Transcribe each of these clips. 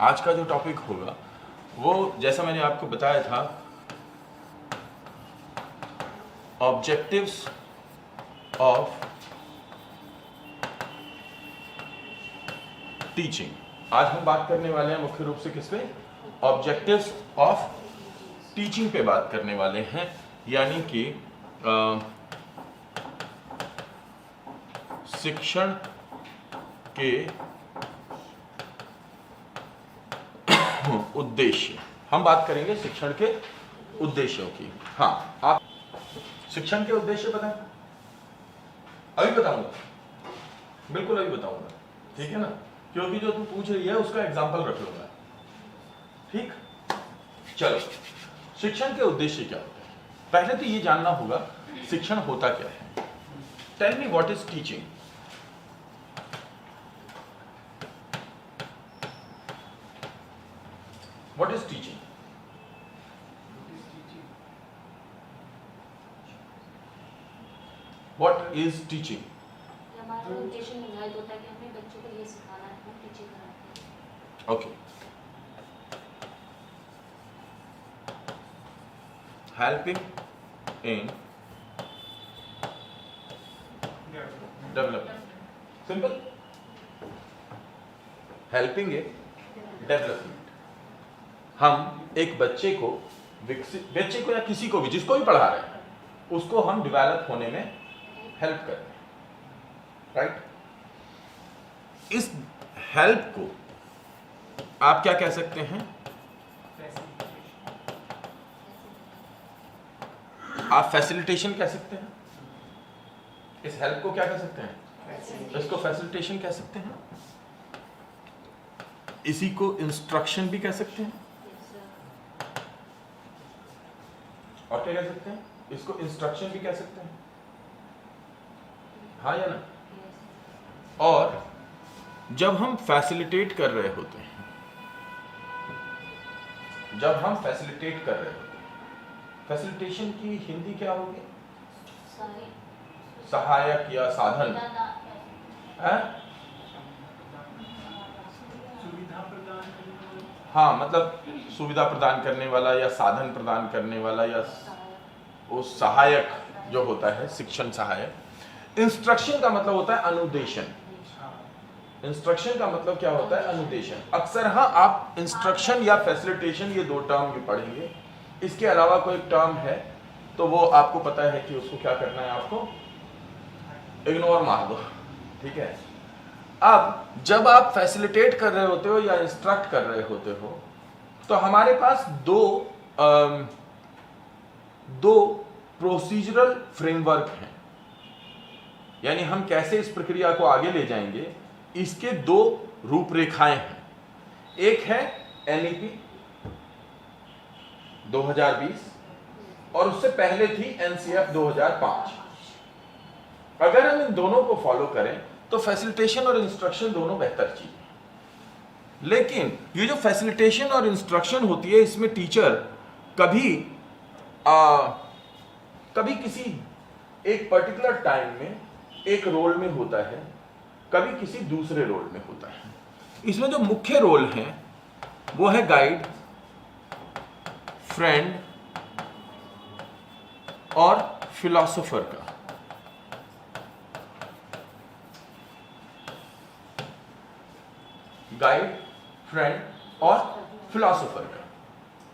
आज का जो टॉपिक होगा वो जैसा मैंने आपको बताया था, ऑब्जेक्टिव्स ऑफ टीचिंग। आज हम बात करने वाले हैं मुख्य रूप से किस पे? ऑब्जेक्टिव्स ऑफ टीचिंग पे बात करने वाले हैं, यानी कि शिक्षण के उद्देश्य। हम बात करेंगे शिक्षण के उद्देश्यों की। हाँ, आप शिक्षण के उद्देश्य बताएं। अभी बताऊंगा, बिल्कुल अभी बताऊंगा, ठीक है ना, क्योंकि जो तुम पूछ रही है उसका एग्जाम्पल रख लूंगा। ठीक, चलो, शिक्षण के उद्देश्य क्या होते हैं? पहले तो ये जानना होगा शिक्षण होता क्या है। Tell me what is teaching. What is teaching? What is teaching? हमारा उद्देश्य निर्धारित होता है कि हमें बच्चों को ये सिखाना है, हम टीचिंग कराते हैं। Okay, helping in development. Simple, helping in development. हम एक बच्चे को बच्चे को या किसी को भी, जिसको भी पढ़ा रहे हैं, उसको हम डेवलप होने में हेल्प कर रहे हैं, राइट? इस हेल्प को आप क्या कह सकते हैं? आप फैसिलिटेशन कह सकते हैं। इस हेल्प को क्या कह सकते हैं? इसको फैसिलिटेशन कह सकते हैं। इसी को इंस्ट्रक्शन भी कह सकते हैं। और क्या कह सकते हैं? इसको इंस्ट्रक्शन भी कह सकते हैं, हाँ या ना? और जब हम फैसिलिटेट कर रहे होते हैं, फैसिलिटेशन की हिंदी क्या होगी? सहायक या साधन है? हाँ, मतलब सुविधा प्रदान करने वाला या साधन प्रदान करने वाला या वो सहायक जो होता है, शिक्षण सहायक। इंस्ट्रक्शन का मतलब होता है अनुदेशन। इंस्ट्रक्शन का मतलब क्या होता है? अनुदेशन। अक्सर हाँ, आप इंस्ट्रक्शन या फैसिलिटेशन ये दो टर्म भी पढ़ेंगे। इसके अलावा कोई टर्म है तो वो आपको पता है कि उसको क्या करना है, आपको इग्नोर मार दो, ठीक है? अब जब आप फैसिलिटेट कर रहे होते हो या इंस्ट्रक्ट कर रहे होते हो तो हमारे पास दो प्रोसीजरल फ्रेमवर्क हैं, यानी हम कैसे इस प्रक्रिया को आगे ले जाएंगे, इसके दो रूपरेखाएं हैं। एक है एनईपी 2020 और उससे पहले थी एनसीएफ 2005। अगर हम इन दोनों को फॉलो करें तो फैसिलिटेशन और इंस्ट्रक्शन दोनों बेहतर चीज है। लेकिन ये जो फैसिलिटेशन और इंस्ट्रक्शन होती है, इसमें टीचर कभी किसी एक पर्टिकुलर टाइम में एक रोल में होता है, कभी किसी दूसरे रोल में होता है। इसमें जो मुख्य रोल है वो है गाइड, फ्रेंड और फिलॉसफर का। गाइड, फ्रेंड और फिलॉसफर का।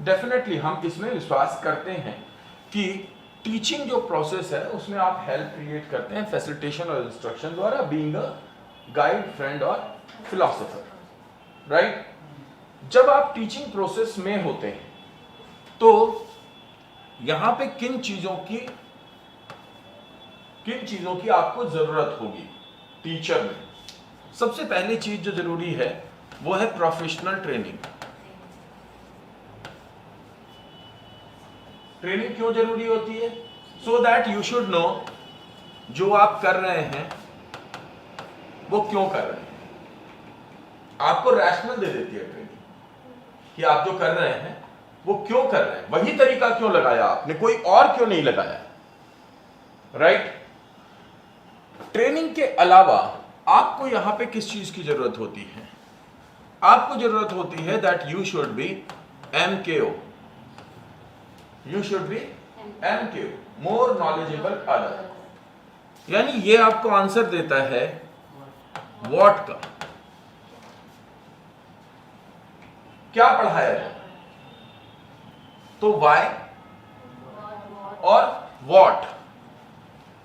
डेफिनेटली हम इसमें विश्वास करते हैं कि टीचिंग जो प्रोसेस है उसमें आप हेल्प क्रिएट करते हैं फैसिलिटेशन और इंस्ट्रक्शन द्वारा, बीइंग अ गाइड, फ्रेंड और फिलॉसफर, राइट? जब आप टीचिंग प्रोसेस में होते हैं तो यहां पे किन चीजों की आपको जरूरत होगी टीचर में? सबसे पहली चीज जो जरूरी है वो है प्रोफेशनल ट्रेनिंग। ट्रेनिंग क्यों जरूरी होती है? So that you should know जो आप कर रहे हैं वो क्यों कर रहे हैं। आपको रैशनल दे देती है ट्रेनिंग कि आप जो कर रहे हैं वो क्यों कर रहे हैं, वही तरीका क्यों लगाया आपने, कोई और क्यों नहीं लगाया, राइट? ट्रेनिंग के अलावा आपको यहां पे किस चीज की जरूरत होती है? आपको जरूरत होती है that you should be MKO, you should be MKO, more knowledgeable other. यानी ये आपको आंसर देता है व्हाट का, क्या पढ़ाया जाए, तो व्हाई और व्हाट,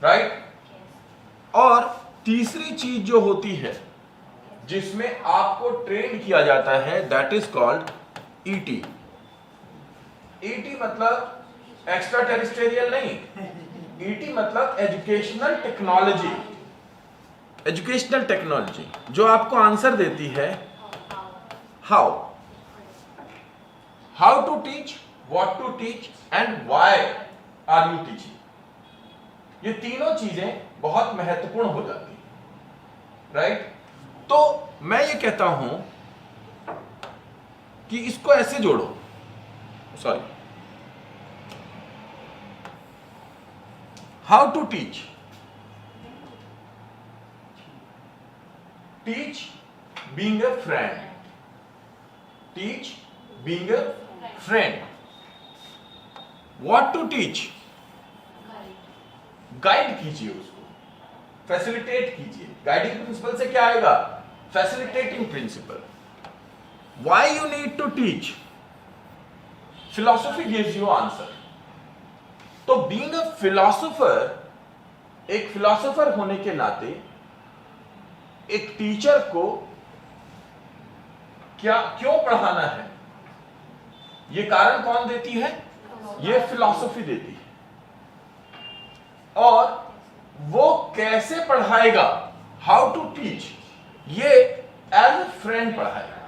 राइट। और तीसरी चीज जो होती है जिसमें आपको ट्रेन किया जाता है that is called ET। ET मतलब एक्स्ट्रा टेरिस्टेरियल नहीं, ET मतलब एजुकेशनल टेक्नोलॉजी। एजुकेशनल टेक्नोलॉजी जो आपको आंसर देती है how to teach, what to teach and why are you teaching. ये तीनों चीजें बहुत महत्वपूर्ण हो जाती है, राइट। तो मैं ये कहता हूं कि इसको ऐसे जोड़ो, sorry, how to teach, teach being a friend, teach being a friend. What to teach, guide कीजिए उसको, फैसिलिटेट कीजिए। गाइडिंग प्रिंसिपल से क्या आएगा, facilitating principle. Why you need to teach, philosophy gives you answer. तो बीइंग अ फिलॉसफर, एक philosopher होने के नाते एक टीचर को क्यों पढ़ाना है, ये कारण कौन देती है, ये फिलॉसफी देती है। और वो कैसे पढ़ाएगा, हाउ टू टीच, ये एज ए फ्रेंड पढ़ाएगा,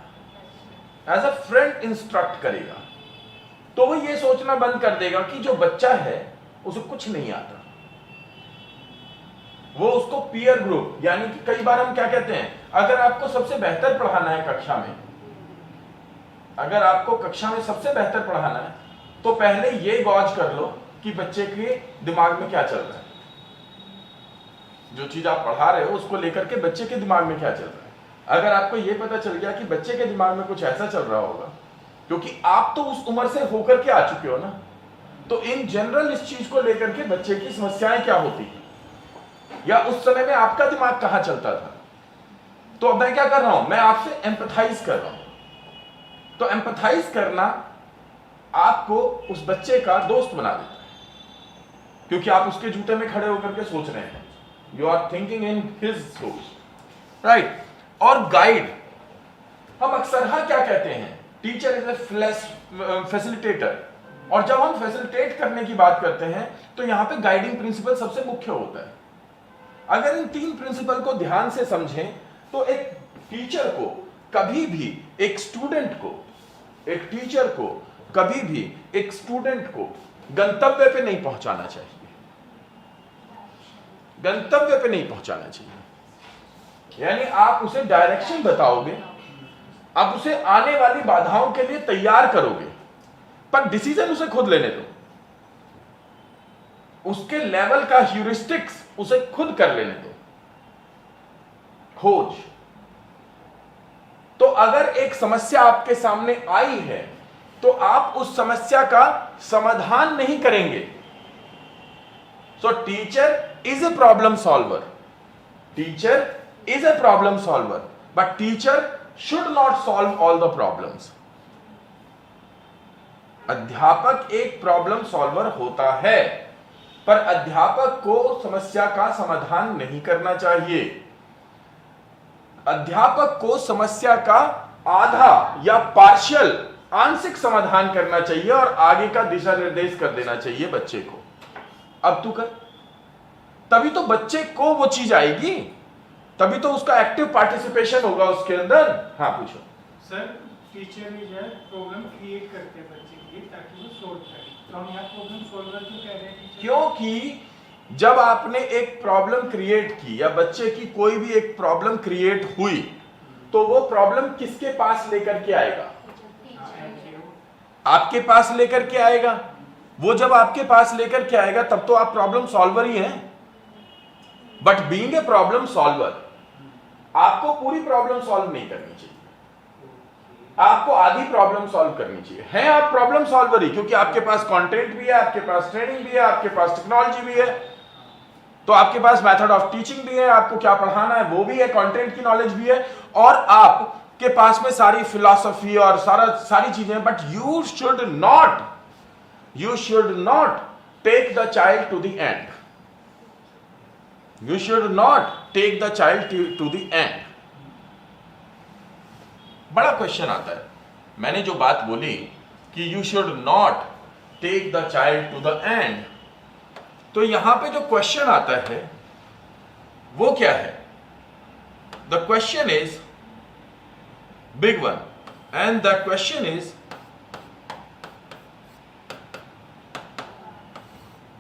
एज अ फ्रेंड इंस्ट्रक्ट करेगा। तो वो ये सोचना बंद कर देगा कि जो बच्चा है उसे कुछ नहीं आता। वो उसको पीयर ग्रुप, यानी कि कई बार हम क्या कहते हैं, अगर आपको सबसे बेहतर पढ़ाना है कक्षा में, अगर आपको कक्षा में सबसे बेहतर पढ़ाना है तो पहले ये गौज कर लो कि बच्चे के दिमाग में क्या चल रहा है, जो चीज आप पढ़ा रहे हो उसको लेकर के बच्चे के दिमाग में क्या चल रहा है। अगर आपको ये पता चल गया कि बच्चे के दिमाग में कुछ ऐसा चल रहा होगा, क्योंकि आप तो उस उम्र से होकर के आ चुके हो ना, तो इन जनरल इस चीज को लेकर के बच्चे की समस्याएं क्या होती है, या उस समय में आपका दिमाग कहां चलता था। तो अब मैं क्या कर रहा हूं, मैं आपसे एम्पैथाइज कर रहा हूं। तो एम्पैथाइज करना आपको उस बच्चे का दोस्त बना देता है, क्योंकि आप उसके जूते में खड़े होकर के सोच रहे हैं, you are thinking in his shoes, right. और गाइड, हम अक्सर क्या कहते हैं, टीचर इज ए फैसिलिटेटर। और जब हम फैसिलिटेट करने की बात करते हैं तो यहां पे गाइडिंग प्रिंसिपल सबसे मुख्य होता है। अगर इन तीन प्रिंसिपल को ध्यान से समझें तो एक टीचर को कभी भी एक स्टूडेंट को, एक टीचर को कभी भी एक स्टूडेंट को गंतव्य पे नहीं पहुंचाना चाहिए, गंतव्य पे नहीं पहुंचाना चाहिए। यानी आप उसे डायरेक्शन बताओगे, आप उसे आने वाली बाधाओं के लिए तैयार करोगे, पर डिसीजन उसे खुद लेने दो, उसके लेवल का ह्यूरिस्टिक्स उसे खुद कर लेने दो, खोज। तो अगर एक समस्या आपके सामने आई है तो आप उस समस्या का समाधान नहीं करेंगे। सो teacher is a problem solver, teacher is a problem solver, but teacher should not solve all the problems. अध्यापक एक प्रॉब्लम सॉल्वर होता है, पर अध्यापक को समस्या का समाधान नहीं करना चाहिए। अध्यापक को समस्या का आधा या पार्शियल, आंशिक समाधान करना चाहिए और आगे का दिशा निर्देश कर देना चाहिए बच्चे को, अब तू कर। तभी तो बच्चे को वो चीज आएगी, तभी तो उसका एक्टिव पार्टिसिपेशन होगा उसके अंदर। हाँ पूछो सर। टीचर भी जो है प्रॉब्लम क्रिएट करते हैं बच्चे के लिए ताकि वो सोल्व करे, तो हम यहाँ प्रॉब्लम सॉल्वर क्यों कह रहे हैं टीचर? क्योंकि जब आपने एक प्रॉब्लम क्रिएट की या बच्चे की कोई भी एक प्रॉब्लम क्रिएट हुई तो वो प्रॉब्लम किसके पास लेकर के आएगा, आपके पास लेकर के आएगा। वो जब आपके पास लेकर के आएगा तब तो आप प्रॉब्लम सॉल्वर ही हैं। But being a problem solver, आपको पूरी प्रॉब्लम सॉल्व नहीं करनी चाहिए, आपको आधी प्रॉब्लम सॉल्व करनी चाहिए। हैं आप प्रॉब्लम सॉल्वर ही, क्योंकि आपके पास कंटेंट भी है, आपके पास ट्रेनिंग भी है, आपके पास टेक्नोलॉजी भी है, तो आपके पास मेथड ऑफ टीचिंग भी है, आपको क्या पढ़ाना है वो भी है, कंटेंट की नॉलेज भी है, और आपके पास में सारी फिलॉसफी और सारी चीजें। But you should not take the child to the end. You should not take the child to the end. बड़ा क्वेश्चन आता है। मैंने जो बात बोली कि you should not take the child to the end, तो यहां पे जो क्वेश्चन आता है वो क्या है? The question is big one, and the question is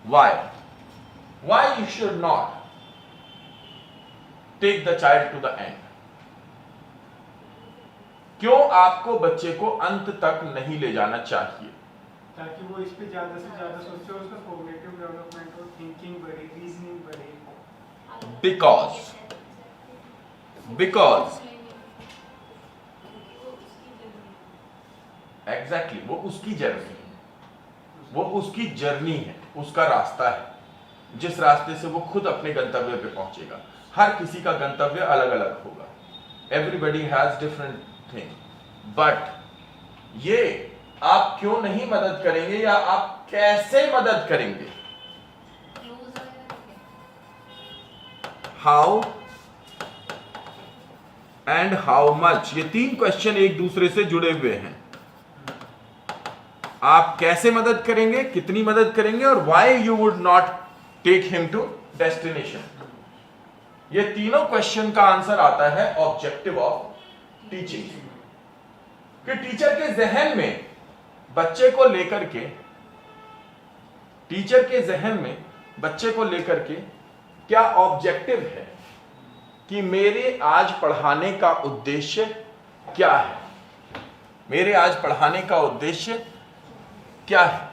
why? Why you should not take the child to the end? क्यों आपको बच्चे को अंत तक नहीं ले जाना चाहिए? ताकि वो इस पे ज्यादा से ज्यादा सोचे, उसका कॉग्निटिव डेवलपमेंट हो, थिंकिंग बढ़े, रीजनिंग बढ़े। बिकॉज एग्जैक्टली वो उसकी जर्नी है, वो उसकी जर्नी है, उसका रास्ता है, जिस रास्ते से वो खुद अपने गंतव्य पे पहुंचेगा। हर किसी का गंतव्य अलग अलग होगा, everybody has different thing, but ये आप क्यों नहीं मदद करेंगे या आप कैसे मदद करेंगे? हाउ एंड हाउ मच, ये 3 क्वेश्चन एक दूसरे से जुड़े हुए हैं। आप कैसे मदद करेंगे, कितनी मदद करेंगे, और why you would not take him to destination. ये तीनों क्वेश्चन का आंसर आता है ऑब्जेक्टिव ऑफ टीचिंग। कि टीचर के जहन में बच्चे को लेकर के, टीचर के जहन में बच्चे को लेकर के क्या ऑब्जेक्टिव है, कि मेरे आज पढ़ाने का उद्देश्य क्या है, मेरे आज पढ़ाने का उद्देश्य क्या है।